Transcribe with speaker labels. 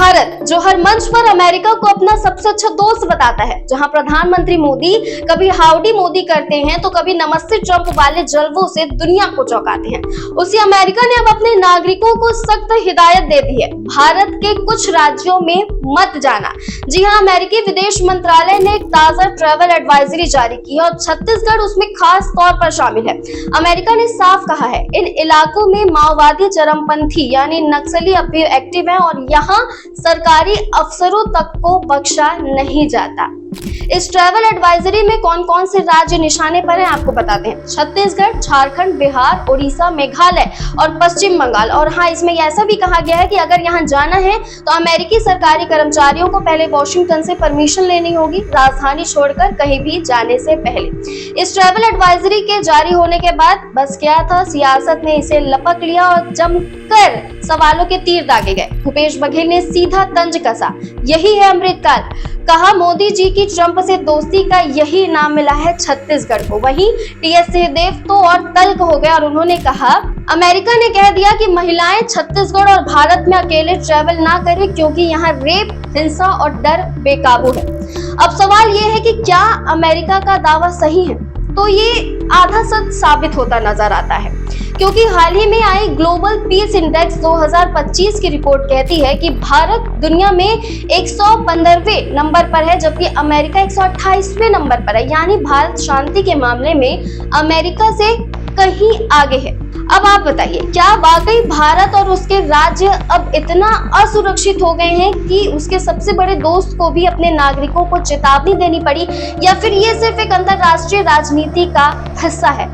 Speaker 1: भारत जो हर मंच पर अमेरिका को अपना सबसे अच्छा दोस्त बताता है, जहां प्रधानमंत्री मोदी कभी हाउडी मोदी करते हैं तो कभी नमस्ते ट्रंप वाले जलवों से दुनिया को चौंकाते हैं, उसी अमेरिका ने अब अपने नागरिकों को सख्त हिदायत दे दी है, भारत के कुछ राज्यों में मत जाना। जी हां, अमेरिकी विदेश मंत्रालय ने एक ताजा ट्रैवल एडवाइजरी जारी की है और छत्तीसगढ़ उसमें खास तौर पर शामिल है। अमेरिका ने साफ कहा है, इन इलाकों में माओवादी चरमपंथी यानी नक्सली अब भी एक्टिव है और यहाँ सरकारी अफसरों तक को बख्शा नहीं जाता। इस ट्रैवल एडवाइजरी में कौन कौन से राज्य निशाने पर हैं आपको बताते हैं। छत्तीसगढ़, झारखंड, बिहार, उड़ीसा, मेघालय और पश्चिम बंगाल। और हाँ, इसमें ऐसा भी कहा गया है कि अगर यहाँ जाना है तो अमेरिकी सरकारी कर्मचारियों को पहले वॉशिंगटन से परमिशन लेनी होगी, राजधानी छोड़कर कहीं भी जाने से पहले। इस ट्रैवल एडवाइजरी के जारी होने के बाद बस क्या था, सियासत ने इसे लपक लिया और जमकर सवालों के तीर दागे गए। भूपेश बघेल ने सीधा तंज कसा, यही है अमृतकाल। कहा, मोदी जी की ट्रंप से दोस्ती का यही नाम मिला है छत्तीसगढ़ को। वहीं टीएस सिंहदेव तो और तल्ख हो गए और उन्होंने कहा, अमेरिका ने कह दिया कि महिलाएं छत्तीसगढ़ और भारत में अकेले ट्रैवल ना करें क्योंकि यहाँ रेप, हिंसा और डर बेकाबू है। अब सवाल ये है कि क्या अमेरिका का दावा सही है? तो ये आधा सच साबित होता नजर आता है, क्योंकि हाल ही में आई ग्लोबल पीस इंडेक्स 2025 की रिपोर्ट कहती है कि भारत दुनिया में 115वें नंबर पर है, जबकि अमेरिका 128वें नंबर पर है। यानी भारत शांति के मामले में अमेरिका से कहीं आगे है। अब आप बताइए, क्या वाकई भारत और उसके राज्य अब इतना असुरक्षित हो गए हैं कि उसके सबसे बड़े दोस्त को भी अपने नागरिकों को चेतावनी देनी पड़ी, या फिर ये सिर्फ एक अंतरराष्ट्रीय राजनीति का हिस्सा है?